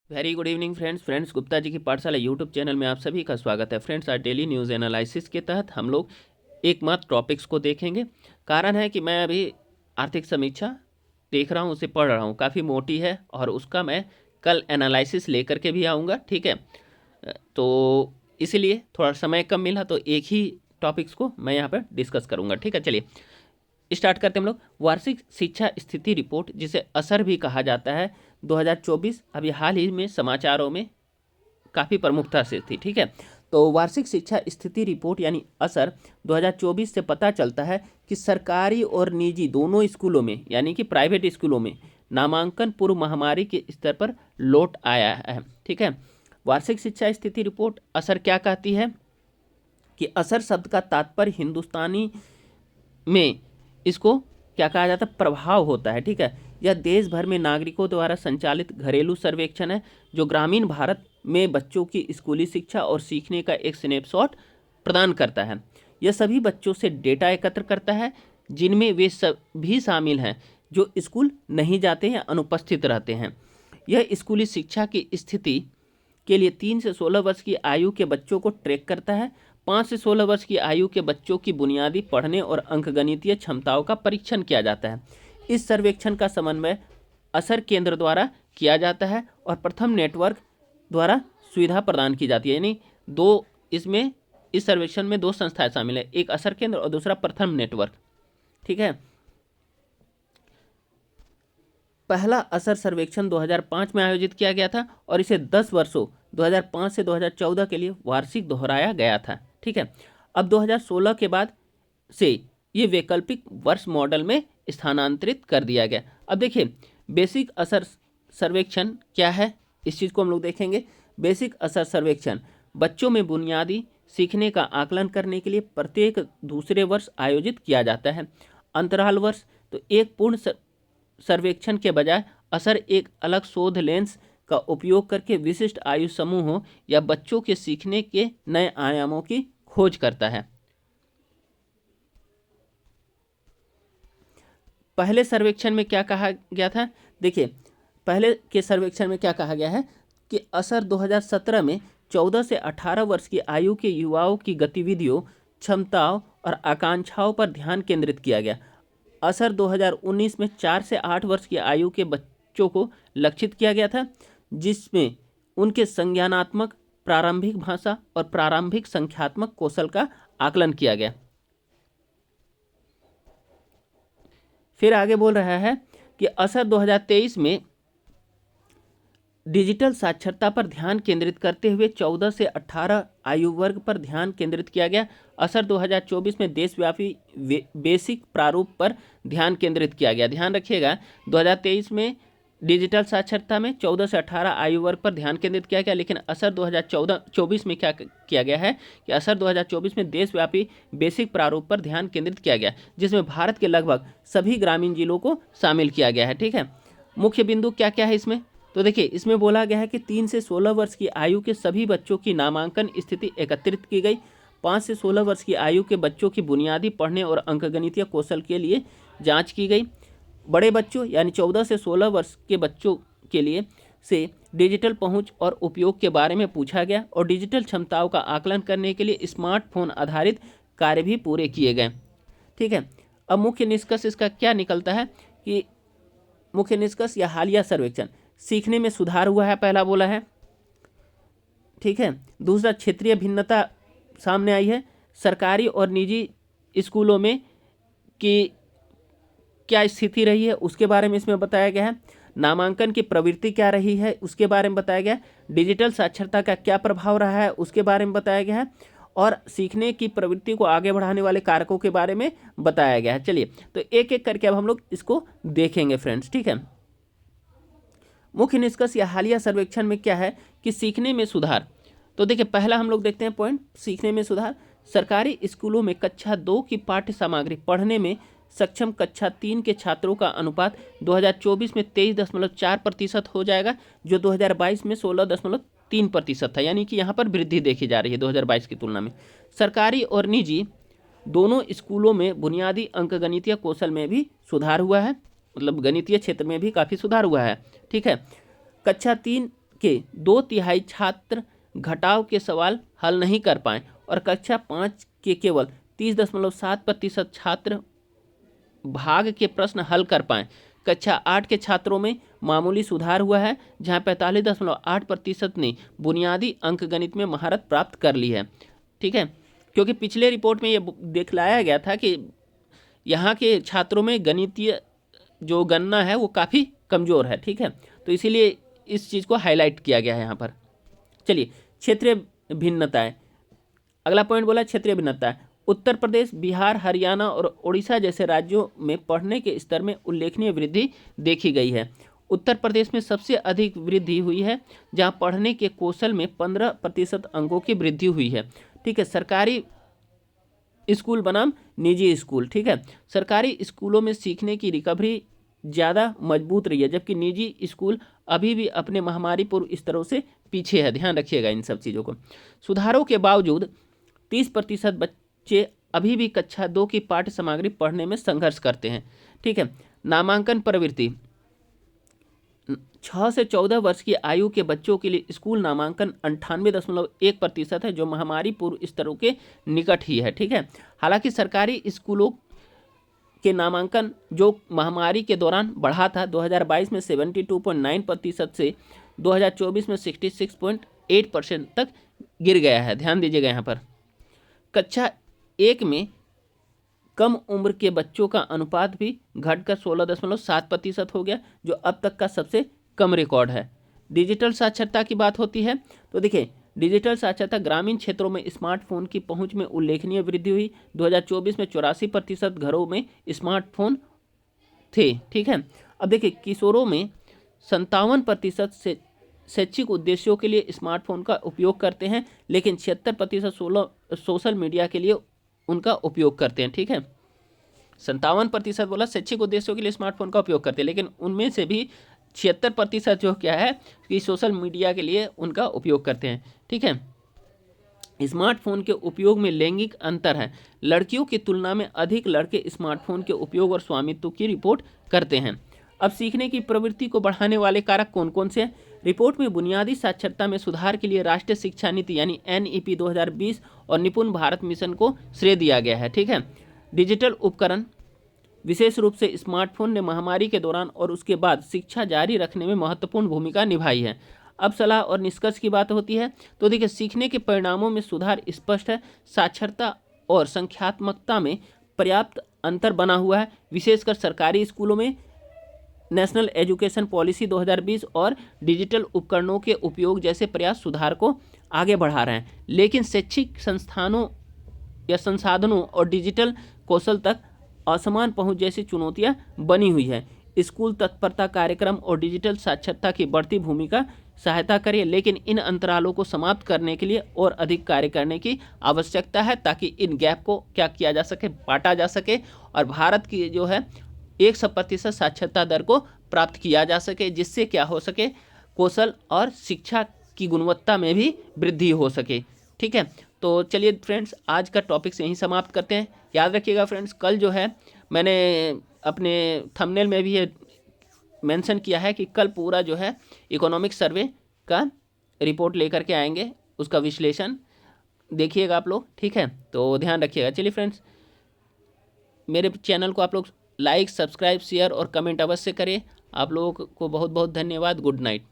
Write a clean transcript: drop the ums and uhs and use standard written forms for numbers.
Very good evening friends Gupta ji की पाठशाला YouTube channel में आप सभी का स्वागत है। फ्रेंड्स, आज डेली न्यूज़ एनालिसिस के तहत हम लोग एकमात्र टॉपिक्स को देखेंगे। कारण है कि मैं अभी आर्थिक समीक्षा देख रहा हूँ, उसे पढ़ रहा हूँ, काफ़ी मोटी है और उसका मैं कल एनालिसिस लेकर के भी आऊँगा। ठीक है, तो इसीलिए थोड़ा समय कम मिला तो एक ही टॉपिक्स को मैं यहाँ पर डिस्कस करूँगा। ठीक है, चलिए स्टार्ट करते हैं हम लोग। वार्षिक शिक्षा स्थिति रिपोर्ट, जिसे असर भी कहा जाता है, 2024 अभी हाल ही में समाचारों में काफ़ी प्रमुखता से थी। ठीक है, तो वार्षिक शिक्षा स्थिति रिपोर्ट यानी असर 2024 से पता चलता है कि सरकारी और निजी दोनों स्कूलों में यानी कि प्राइवेट स्कूलों में नामांकन पूर्व महामारी के स्तर पर लौट आया है। ठीक है, वार्षिक शिक्षा स्थिति रिपोर्ट असर क्या कहती है कि असर शब्द का तात्पर्य हिंदुस्तानी में इसको क्या कहा जाता है, प्रभाव होता है। ठीक है, यह देश भर में नागरिकों द्वारा संचालित घरेलू सर्वेक्षण है जो ग्रामीण भारत में बच्चों की स्कूली शिक्षा और सीखने का एक स्नैपशॉट प्रदान करता है। यह सभी बच्चों से डेटा एकत्र करता है जिनमें वे सभी शामिल हैं जो स्कूल नहीं जाते या अनुपस्थित रहते हैं। यह स्कूली शिक्षा की स्थिति के लिए 3 से 16 वर्ष की आयु के बच्चों को ट्रैक करता है। 5 से 16 वर्ष की आयु के बच्चों की बुनियादी पढ़ने और अंकगणितीय क्षमताओं का परीक्षण किया जाता है। इस सर्वेक्षण का समन्वय असर केंद्र द्वारा किया जाता है और प्रथम नेटवर्क द्वारा सुविधा प्रदान की जाती है। यानी दो इसमें इस सर्वेक्षण में दो संस्थाएं शामिल है, एक असर केंद्र और दूसरा प्रथम नेटवर्क। ठीक है, पहला असर सर्वेक्षण 2005 में आयोजित किया गया था और इसे 10 वर्षों 2005 से 2014 के लिए वार्षिक दोहराया गया था। ठीक है, अब 2016 के बाद से ये वैकल्पिक वर्ष मॉडल में स्थानांतरित कर दिया गया। अब देखिए बेसिक असर सर्वेक्षण क्या है, इस चीज़ को हम लोग देखेंगे। बेसिक असर सर्वेक्षण बच्चों में बुनियादी सीखने का आकलन करने के लिए प्रत्येक दूसरे वर्ष आयोजित किया जाता है। अंतराल वर्ष तो एक पूर्ण सर्वेक्षण के बजाय असर एक अलग शोध लेंस का उपयोग करके विशिष्ट आयु समूहों या बच्चों के सीखने के नए आयामों की खोज करता है। पहले सर्वेक्षण में क्या कहा गया था, देखिए पहले के सर्वेक्षण में क्या कहा गया है कि असर 2017 में 14 से 18 वर्ष की आयु के युवाओं की गतिविधियों, क्षमताओं और आकांक्षाओं पर ध्यान केंद्रित किया गया। असर 2019 में 4 से 8 वर्ष की आयु के बच्चों को लक्षित किया गया था, जिसमें उनके संज्ञानात्मक, प्रारंभिक भाषा और प्रारंभिक संख्यात्मक कौशल का आकलन किया गया। फिर आगे बोल रहा है कि असर 2023 में डिजिटल साक्षरता पर ध्यान केंद्रित करते हुए 14 से 18 आयु वर्ग पर ध्यान केंद्रित किया गया। असर 2024 में देशव्यापी बेसिक प्रारूप पर ध्यान केंद्रित किया गया। ध्यान रखिएगा 2023 में डिजिटल साक्षरता में 14 से 18 आयु वर्ग पर ध्यान केंद्रित किया गया, लेकिन असर 2024 में क्या किया गया है कि असर 2024 में देशव्यापी बेसिक प्रारूप पर ध्यान केंद्रित किया गया, जिसमें भारत के लगभग सभी ग्रामीण जिलों को शामिल किया गया है। ठीक है, मुख्य बिंदु क्या क्या है इसमें, तो देखिए इसमें बोला गया है कि 3 से 16 वर्ष की आयु के सभी बच्चों की नामांकन स्थिति एकत्रित की गई। 5 से 16 वर्ष की आयु के बच्चों की बुनियादी पढ़ने और अंकगणितीय कौशल के लिए जांच की गई। बड़े बच्चों यानी 14 से 16 वर्ष के बच्चों के लिए से डिजिटल पहुंच और उपयोग के बारे में पूछा गया और डिजिटल क्षमताओं का आकलन करने के लिए स्मार्टफोन आधारित कार्य भी पूरे किए गए। ठीक है, अब मुख्य निष्कर्ष इसका क्या निकलता है कि मुख्य निष्कर्ष या हालिया सर्वेक्षण सीखने में सुधार हुआ है, पहला बोला है। ठीक है, दूसरा क्षेत्रीय भिन्नता सामने आई है। सरकारी और निजी स्कूलों में कि क्या स्थिति रही है उसके बारे में इसमें बताया गया है। नामांकन की प्रवृत्ति क्या रही है उसके बारे में बताया गया। डिजिटल साक्षरता का क्या प्रभाव रहा है उसके बारे में बताया गया है और सीखने की प्रवृत्ति को आगे बढ़ाने वाले कारकों के बारे में बताया गया है। चलिए तो एक एक करके अब हम लोग इसको देखेंगे फ्रेंड्स। ठीक है, मुख्य निष्कर्ष या हालिया सर्वेक्षण में क्या है कि सीखने में सुधार। तो देखिए पहला हम लोग देखते हैं पॉइंट, सीखने में सुधार। सरकारी स्कूलों में कक्षा 2 की पाठ्य सामग्री पढ़ने में सक्षम कक्षा 3 के छात्रों का अनुपात 2024 में 23.4% हो जाएगा, जो 2022 में 16.3% था। यानी कि यहाँ पर वृद्धि देखी जा रही है 2022 की तुलना में। सरकारी और निजी दोनों स्कूलों में बुनियादी अंकगणितीय कौशल में भी सुधार हुआ है, मतलब गणितीय क्षेत्र में भी काफ़ी सुधार हुआ है। ठीक है, कक्षा 3 के 2/3 छात्र घटाव के सवाल हल नहीं कर पाए और कक्षा 5 के केवल 30.7% छात्र भाग के प्रश्न हल कर पाए। कक्षा 8 के छात्रों में मामूली सुधार हुआ है, जहां 45.8% ने बुनियादी अंकगणित में महारत प्राप्त कर ली है। ठीक है, क्योंकि पिछले रिपोर्ट में ये दिखलाया गया था कि यहाँ के छात्रों में गणितीय जो गणना है वो काफ़ी कमज़ोर है। ठीक है, तो इसीलिए इस चीज़ को हाईलाइट किया गया है यहाँ पर। चलिए, क्षेत्रीय भिन्नताएं, अगला पॉइंट बोला क्षेत्रीय भिन्नताएं। उत्तर प्रदेश, बिहार, हरियाणा और उड़ीसा जैसे राज्यों में पढ़ने के स्तर में उल्लेखनीय वृद्धि देखी गई है। उत्तर प्रदेश में सबसे अधिक वृद्धि हुई है, जहां पढ़ने के कौशल में 15% अंकों की वृद्धि हुई है। ठीक है, सरकारी स्कूल बनाम निजी स्कूल। ठीक है, सरकारी स्कूलों में सीखने की रिकवरी ज़्यादा मजबूत रही है, जबकि निजी स्कूल अभी भी अपने महामारी पूर्व स्तरों से पीछे है। ध्यान रखिएगा इन सब चीज़ों को। सुधारों के बावजूद 30% बच्चे अभी भी कक्षा 2 की पाठ्य सामग्री पढ़ने में संघर्ष करते हैं। ठीक है, नामांकन प्रवृत्ति, 6 से 14 वर्ष की आयु के बच्चों के लिए स्कूल नामांकन 98.1% है, जो महामारी पूर्व स्तरों के निकट ही है। ठीक है, हालांकि सरकारी स्कूलों के नामांकन जो महामारी के दौरान बढ़ा था, 2022 में 72.9% से 2024 में 66.8% तक गिर गया है। ध्यान दीजिएगा यहाँ पर। कक्षा 1 में कम उम्र के बच्चों का अनुपात भी घटकर 16.7% हो गया, जो अब तक का सबसे कम रिकॉर्ड है। डिजिटल साक्षरता की बात होती है तो देखिए, डिजिटल साक्षरता, ग्रामीण क्षेत्रों में स्मार्टफोन की पहुंच में उल्लेखनीय वृद्धि हुई। 2024 में 84% घरों में स्मार्टफोन थे। ठीक है, अब देखिए, किशोरों में 57% से शैक्षिक उद्देश्यों के लिए स्मार्टफोन का उपयोग करते हैं, लेकिन 76% सोशल मीडिया के लिए उनका उपयोग करते हैं। ठीक है, 57% बोला शैक्षिक उद्देश्यों के लिए स्मार्टफोन का उपयोग करते हैं, लेकिन उनमें से भी 76% जो क्या है कि सोशल मीडिया के लिए उनका उपयोग करते हैं। ठीक है, स्मार्टफोन के उपयोग में लैंगिक अंतर है। लड़कियों की तुलना में अधिक लड़के स्मार्टफोन के उपयोग और स्वामित्व की रिपोर्ट करते हैं। अब सीखने की प्रवृत्ति को बढ़ाने वाले कारक कौन कौन से हैं? रिपोर्ट में बुनियादी साक्षरता में सुधार के लिए राष्ट्रीय शिक्षा नीति यानी NEP 2020 और निपुण भारत मिशन को श्रेय दिया गया है। ठीक है, डिजिटल उपकरण, विशेष रूप से स्मार्टफोन ने महामारी के दौरान और उसके बाद शिक्षा जारी रखने में महत्वपूर्ण भूमिका निभाई है। अब सलाह और निष्कर्ष की बात होती है तो देखिए, सीखने के परिणामों में सुधार स्पष्ट है। साक्षरता और संख्यात्मकता में पर्याप्त अंतर बना हुआ है, विशेषकर सरकारी स्कूलों में। नेशनल एजुकेशन पॉलिसी 2020 और डिजिटल उपकरणों के उपयोग जैसे प्रयास सुधार को आगे बढ़ा रहे हैं, लेकिन शैक्षिक संस्थानों या संसाधनों और डिजिटल कौशल तक असमान पहुंच जैसी चुनौतियां बनी हुई है। स्कूल तत्परता कार्यक्रम और डिजिटल साक्षरता की बढ़ती भूमिका सहायता करें, लेकिन इन अंतरालों को समाप्त करने के लिए और अधिक कार्य करने की आवश्यकता है, ताकि इन गैप को क्या किया जा सके, बांटा जा सके और भारत की जो है 100% साक्षरता दर को प्राप्त किया जा सके, जिससे क्या हो सके, कौशल और शिक्षा की गुणवत्ता में भी वृद्धि हो सके। ठीक है, तो चलिए फ्रेंड्स, आज का टॉपिक्स यहीं समाप्त करते हैं। याद रखिएगा फ्रेंड्स, कल जो है मैंने अपने थंबनेल में भी ये मेंशन किया है कि कल पूरा जो है इकोनॉमिक सर्वे का रिपोर्ट लेकर के आएंगे, उसका विश्लेषण देखिएगा आप लोग। ठीक है, तो ध्यान रखिएगा। चलिए फ्रेंड्स, मेरे चैनल को आप लोग लाइक, सब्सक्राइब, शेयर और कमेंट अवश्य करें। आप लोगों को बहुत बहुत धन्यवाद। Good night.